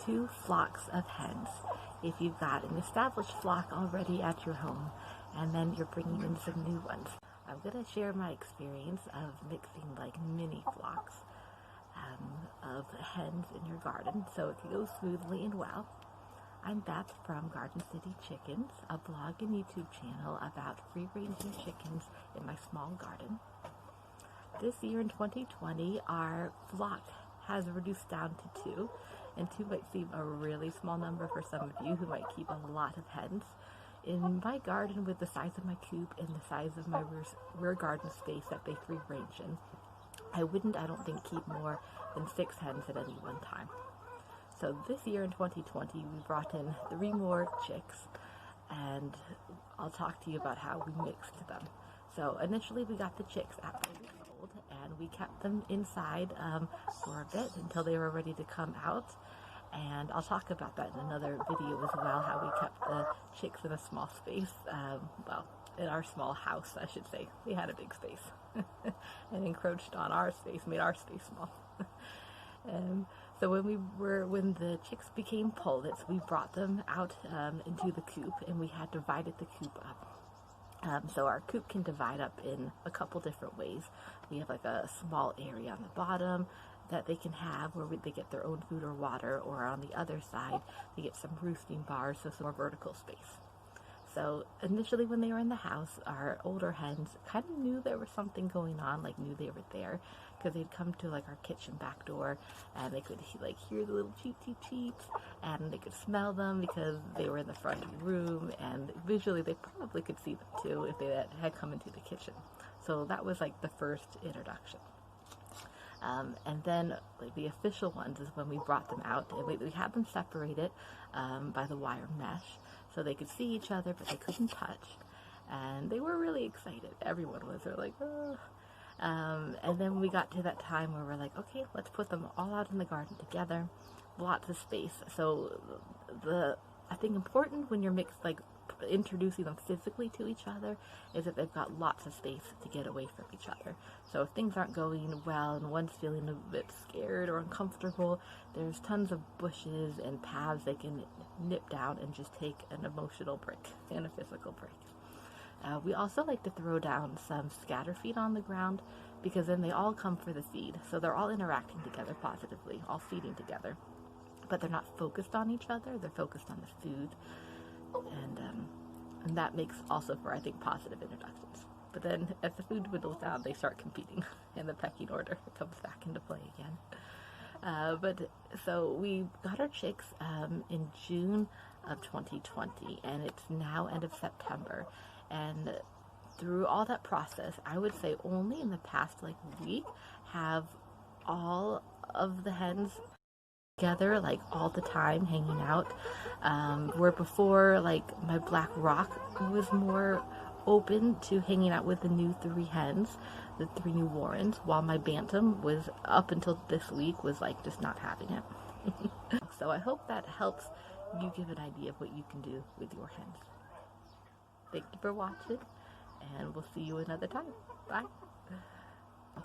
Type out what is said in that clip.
two flocks of hens. If you've got an established flock already at your home, and then you're bringing in some new ones. I'm going to share my experience of mixing like mini flocks of hens in your garden so it can go smoothly and well. I'm Beth from Garden City Chickens, a blog and YouTube channel about free-ranging chickens in my small garden. This year in 2020, our flock has reduced down to 2, and 2 might seem a really small number for some of you who might keep a lot of hens. In my garden, with the size of my coop and the size of my rear garden space that they free range in, I don't think, keep more than 6 hens at any one time. So this year in 2020, we brought in 3 more chicks, and I'll talk to you about how we mixed them. So initially we got the chicks at 4 weeks old, and we kept them inside for a bit until they were ready to come out. And I'll talk about that in another video as well, how we kept the chicks in a small space, in our small house, I should say. We had a big space and encroached on our space, made our space small. So when the chicks became pullets, we brought them out into the coop, and we had divided the coop up. So our coop can divide up in a couple different ways. We have like a small area on the bottom that they can have where they get their own food or water, or on the other side they get some roosting bars, so some more vertical space. So initially when they were in the house, our older hens kind of knew there was something going on, like knew they were there, because they'd come to like our kitchen back door, and they could like hear the little cheep cheep cheeps, and they could smell them because they were in the front room, and visually they probably could see them too if they had come into the kitchen. So that was like the first introduction. And then like the official ones is when we brought them out, and we had them separated by the wire mesh so they could see each other, but they couldn't touch, and they were really excited. Everyone was. They're like, oh. And then we got to that time where we're like, okay, let's put them all out in the garden together, lots of space. So I think important when you're introducing them physically to each other is that they've got lots of space to get away from each other. So if things aren't going well and one's feeling a bit scared or uncomfortable, there's tons of bushes and paths they can nip down and just take an emotional break and a physical break. We also like to throw down some scatter feed on the ground, because then they all come for the feed. So they're all interacting together positively, all feeding together. But they're not focused on each other, they're focused on the food. And that makes also for, I think, positive introductions. But then as the food dwindles down, they start competing, and the pecking order comes back into play again. So we got our chicks in June of 2020, and it's now end of September. And through all that process, I would say only in the past week have all of the hens together all the time hanging out, where before my black rock was more open to hanging out with the new 3 hens, the 3 new warrens, while my bantam was, up until this week, was just not having it. So I hope that helps you give an idea of what you can do with your hens. Thank you for watching, and we'll see you another time. Bye.